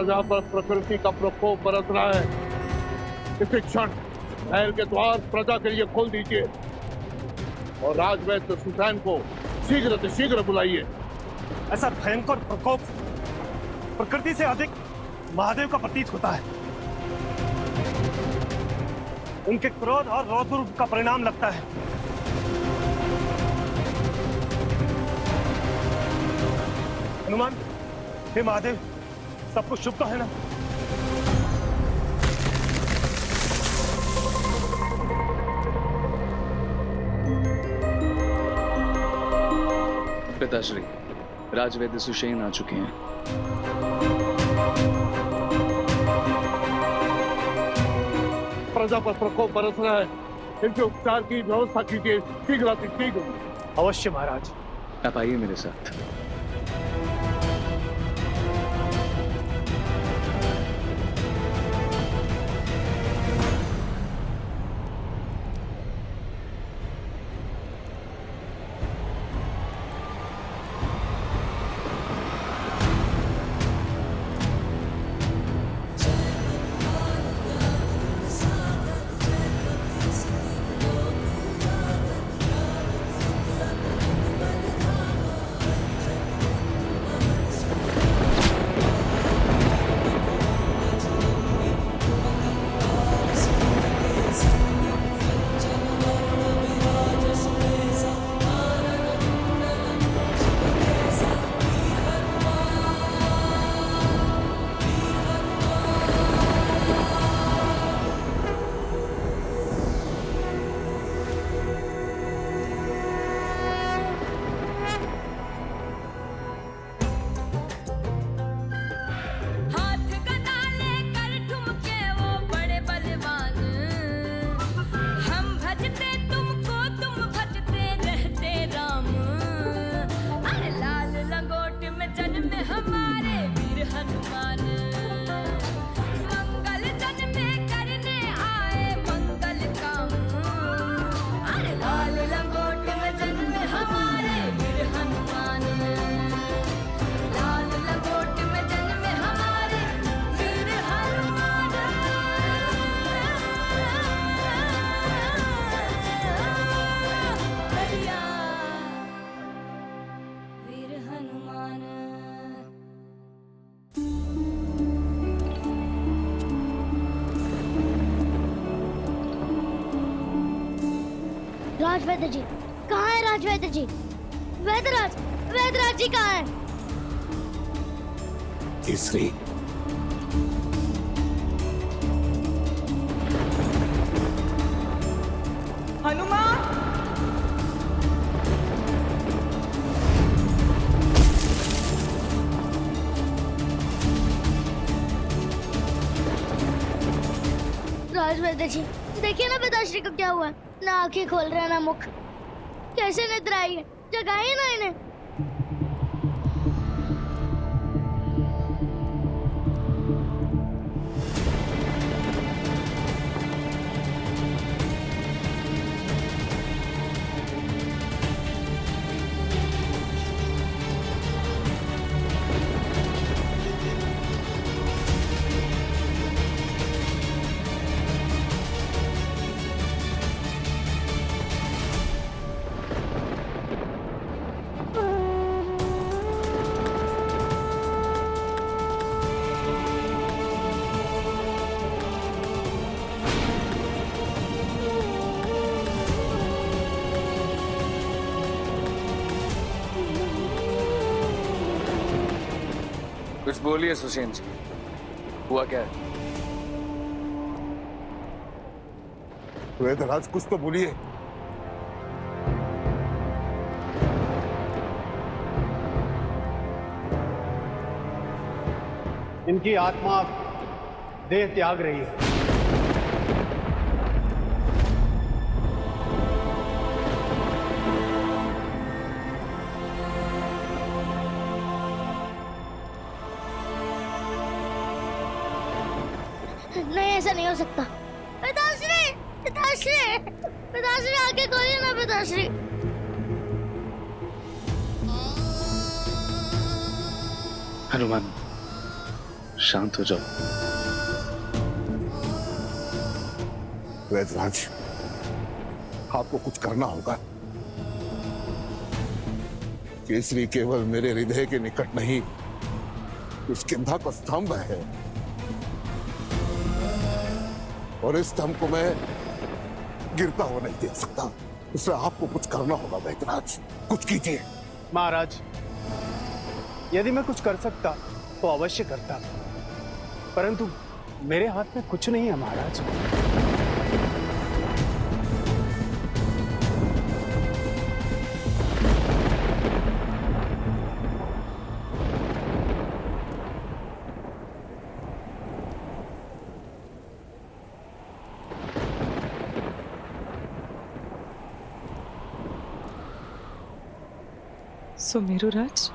प्रजा पर प्रकृति का प्रकोप बरस रहा है। इसी क्षण महल के द्वार प्रजा के लिए खोल दीजिए और राजवैद्य सुसैन को शीघ्र से शीघ्र बुलाइए। ऐसा भयंकर प्रकोप प्रकृति से अधिक महादेव का प्रतीत होता है। उनके क्रोध और रौद्र का परिणाम लगता है। हनुमान, हे महादेव, सब कुछ शुभ तो है ना? पिताश्री, राजवैद्य सुषेण आ चुके हैं। प्रजा पर प्रकोप बरस रहा है, इनके उपचार की व्यवस्था कीजिए शीघ्र से शीघ्र। अवश्य महाराज। आप आइए मेरे साथ। राजवैद्य जी कहाँ है? राजवैद्य जी, वैद्यराज जी कहाँ है? केसरी, हनुमान, राजवैद्य जी देखिए ना पिताश्री को क्या हुआ, ना आंखें खोल रहे ना मुख, कैसे निद्रा आई है, जगाइए ना इन्हें। कुछ बोलिए सुषेण जी, हुआ क्या है? वैद्यराज कुछ तो बोलिए। इनकी आत्मा देह त्याग रही है। नहीं, ऐसा नहीं हो सकता। पिताश्री, पिताश्री, पिताश्री आके खोलिए ना पिताश्री। हनुमान, शांत हो जाओ। वैद्यराज, आपको कुछ करना होगा। केसरी केवल मेरे हृदय के निकट नहीं, इस किंधा का स्तंभ है, और इस स्तंभ को मैं गिरता हुआ नहीं देख सकता। इसलिए आपको कुछ करना होगा वैद्यराज, कुछ कीजिए। महाराज, यदि मैं कुछ कर सकता तो अवश्य करता, परंतु मेरे हाथ में कुछ नहीं है महाराज। सुमेरुराज,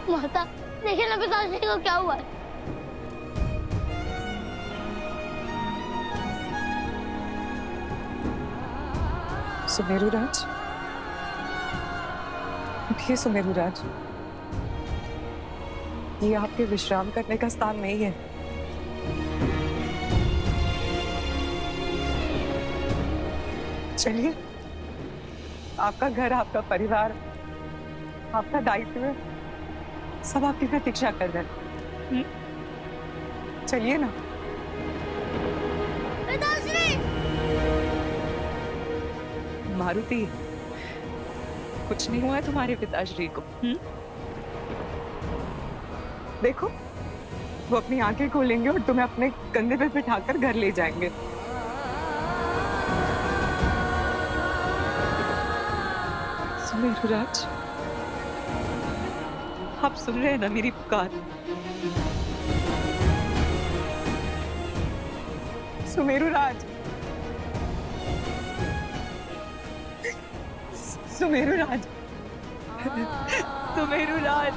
माता, देखिए ना पिताश्री को क्या हुआ है। सुमेरुराज, उठिए सुमेरुराज। ये आपके विश्राम करने का स्थान नहीं है। चलिए, आपका घर, आपका परिवार, आपका दायित्व सब आपकी प्रतीक्षा कर रहे हैं। चलिए ना। पिताश्री! मारुति, कुछ नहीं हुआ है तुम्हारे पिताश्री को। देखो, वो अपनी आंखें खोलेंगे और तुम्हें अपने कंधे पे बिठाकर घर ले जाएंगे। सुमेरुराज, आप सुन रहे हैं ना मेरी पुकार? सुमेरुराज, सुमेरुराज, सुमेरुराज,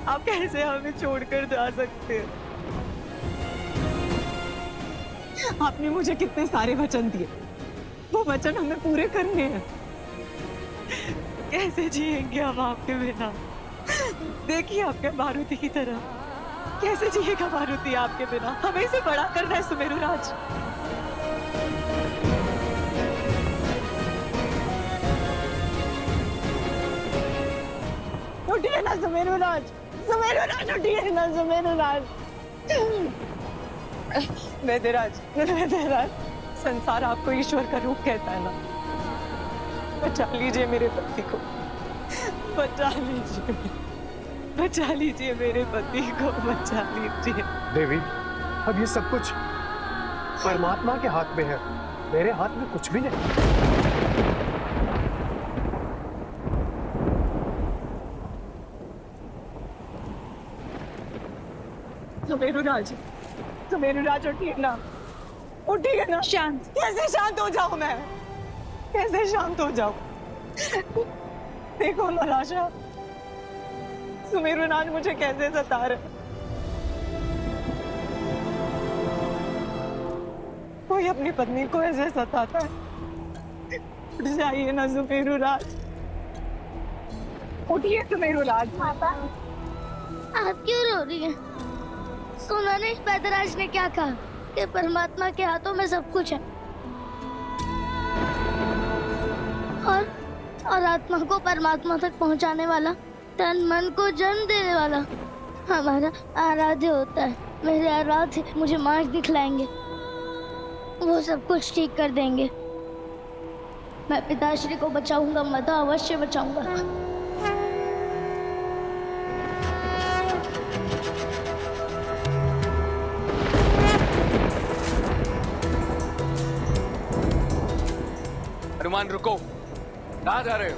आप कैसे हमें छोड़कर जा सकते हैं? आपने मुझे कितने सारे वचन दिए, वो वचन हमें पूरे करने हैं। कैसे जिएंगे हम आपके बिना? देखिए आपके मारुति की तरह, कैसे जिएगा मारुति आपके बिना? हमें इसे बड़ा करना है सुमेरुराज। उठिए ना सुमेरुराज, सुमेरुराज उठिए ना सुमेरुराज। वैद्यराज, वैद्यराज, संसार आपको ईश्वर का रूप कहता है ना। बचा लीजिए मेरे पति को, बचा लीजिए, बचा लीजिए मेरे पति को, बचा लीजिए। देवी, अब ये सब कुछ परमात्मा के हाथ में है, मेरे हाथ में कुछ भी नहीं। सुमेरुराज, सुमेरुराज उठिए ना, उठिए ना। शांत, कैसे शांत हो जाऊं मैं? कैसे शांत हो जाऊं? देखो नराशा, सुमेरुराज मुझे कैसे सता रहे। कोई अपनी पत्नी को ऐसे सताता है? उठ जाइए ना सुमेरुराज, उठिए सुमेरुराज। माता, आप क्यों रो रही हैं? सुना नहीं वैद्यराज ने क्या कहा कि परमात्मा के हाथों में सब कुछ है, और आत्मा को परमात्मा तक पहुंचाने वाला, तन मन को जन्म देने वाला हमारा आराध्य होता है। मेरे आराध्य मुझे मार्ग दिखलाएंगे, वो सब कुछ ठीक कर देंगे। मैं पिताश्री को बचाऊंगा माता, अवश्य बचाऊंगा। हनुमान रुको, कहाँ जा रहे हो?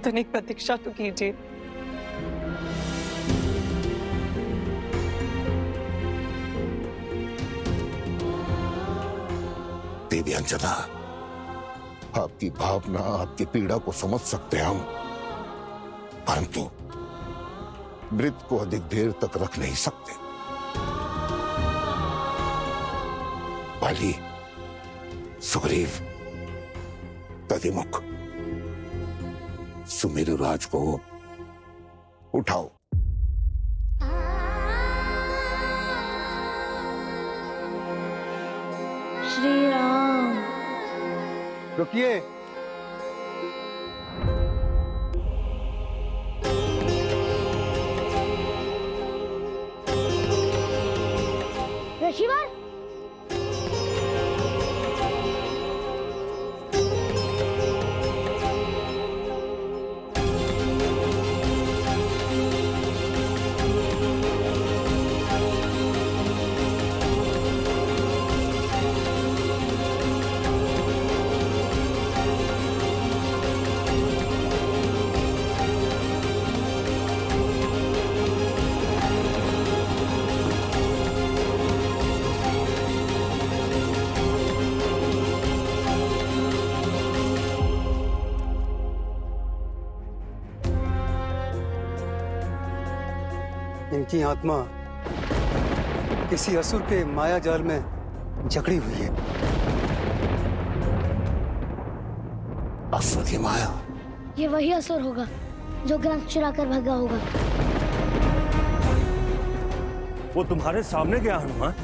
तनिक प्रतीक्षा तो कीजिए। देवी अंजना, आपकी भावना, आपकी पीड़ा को समझ सकते हैं हम, परंतु मृत को अधिक देर तक रख नहीं सकते। बाली, सुग्रीव, दधिमुख, सुमेरु राज को उठाओ। श्री राम। रुकिए। ऋषिवर, इनकी आत्मा किसी असुर के माया जाल में जकड़ी हुई है। असुर की माया? ये वही असुर होगा जो ग्रंथ चुरा कर भागा होगा। वो तुम्हारे सामने गया हनुमान।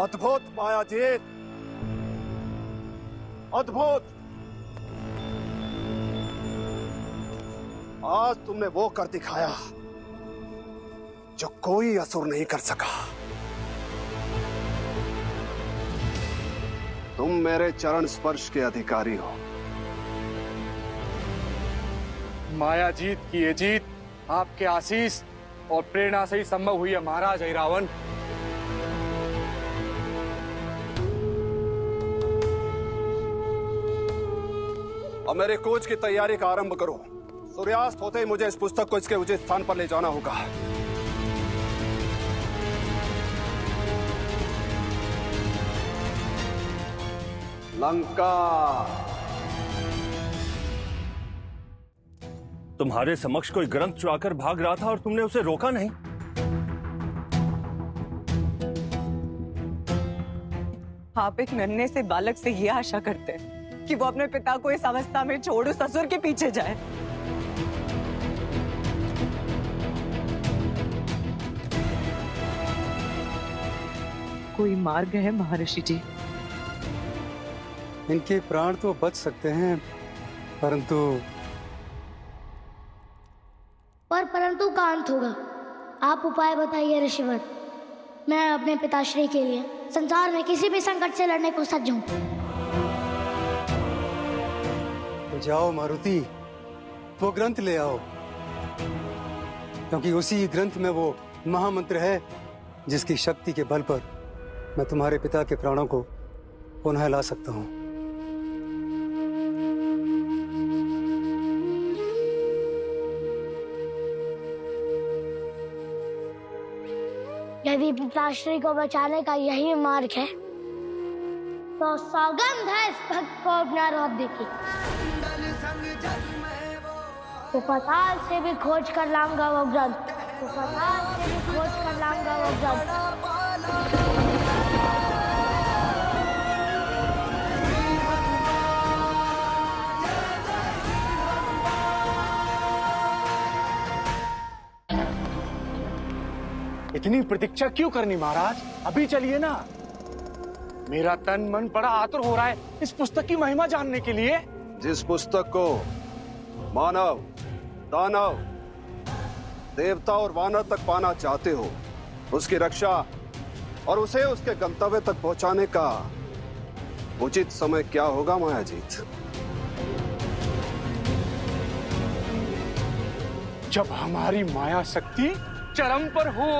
अद्भुत मायाजीत, अद्भुत। आज तुमने वो कर दिखाया जो कोई असुर नहीं कर सका। तुम मेरे चरण स्पर्श के अधिकारी हो। मायाजीत की ये जीत आपके आशीष और प्रेरणा से ही संभव हुई है महाराज ऐरावन। अब मेरे कोच की तैयारी का आरंभ करो। सूर्यास्त होते ही मुझे इस पुस्तक को इसके उचित स्थान पर ले जाना होगा। लंका। तुम्हारे समक्ष कोई ग्रंथ चुराकर भाग रहा था और तुमने उसे रोका नहीं। आप एक नन्हे से बालक से ये आशा करते हैं कि वो अपने पिता को इस अवस्था में छोड़ उस असुर के पीछे जाए। कोई मार्ग है महर्षि जी? इनके प्राण तो बच सकते हैं, परंतु का अंत होगा। आप उपाय बताइए ऋषिवर। मैं अपने पिताश्री के लिए संसार में किसी भी संकट से लड़ने को सज्ज हूँ। तो जाओ मारुति, वो ग्रंथ ले आओ, क्योंकि उसी ग्रंथ में वो महामंत्र है जिसकी शक्ति के बल पर मैं तुम्हारे पिता के प्राणों को पुनः ला सकता हूँ। यदि पिताश्री को बचाने का यही मार्ग है तो सौगंध है इस भक्त को अपना रौद्र की। तो पाताल से भी खोज कर लाऊंगा वो ग्रंथ, तो पाताल से भी खोज कर लाऊंगा वो ग्रंथ। इतनी प्रतीक्षा क्यों करनी महाराज? अभी चलिए ना। मेरा तन मन बड़ा आतुर हो रहा है इस पुस्तक की महिमा जानने के लिए। जिस पुस्तक को मानव, दानव, देवता और वानर तक पाना चाहते हो, उसकी रक्षा और उसे उसके गंतव्य तक पहुंचाने का उचित समय क्या होगा मायाजीत? जब हमारी माया शक्ति चरम पर हो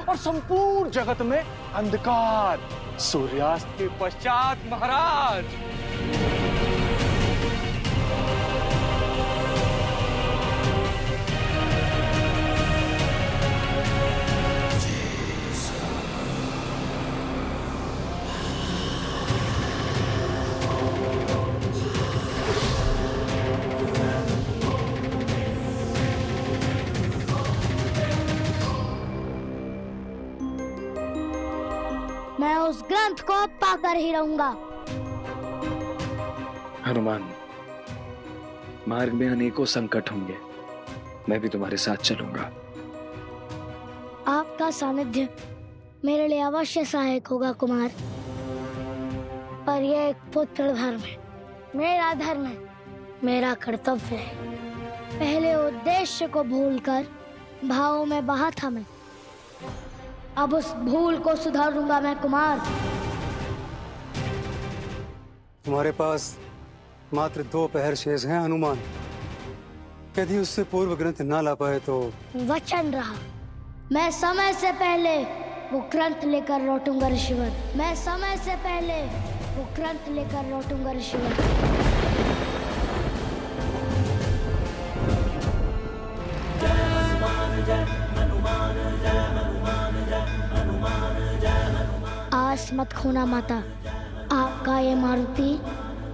और संपूर्ण जगत में अंधकार। सूर्यास्त के पश्चात महाराज। मैं उस ग्रंथ को पाकर ही रहूंगा। हनुमान, मार्ग में अनेकों संकट होंगे, मैं भी तुम्हारे साथ चलूंगा। आपका सानिध्य मेरे लिए अवश्य सहायक होगा कुमार, पर यह एक पुत्र धर्म है, मेरा धर्म है, मेरा कर्तव्य है। पहले उद्देश्य को भूलकर भावों में बहा था मैं, अब उस भूल को सुधारूंगा मैं कुमार। तुम्हारे पास मात्र 2 पहर शेष हैं हनुमान। यदि उससे पूर्व ग्रंथ ना ला पाए तो वचन रहा, मैं समय से पहले वो ग्रंथ लेकर लौटूंगा ऋषिवर। मैं समय से पहले वो ग्रंथ लेकर लौटूंगा ऋषिवर। आस मत खोना माता, आपका ये मारुति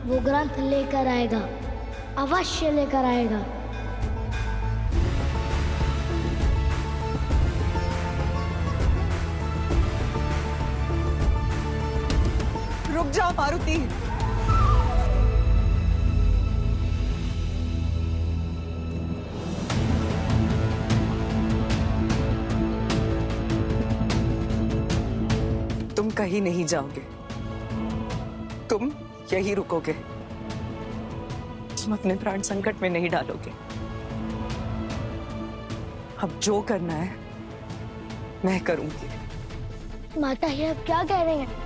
वो ग्रंथ लेकर आएगा, अवश्य लेकर आएगा। रुक जा मारुति। तुम कहीं नहीं जाओगे, तुम यही रुकोगे, तुम अपने प्राण संकट में नहीं डालोगे। अब जो करना है मैं करूंगी। माता ये अब क्या कह रही हैं?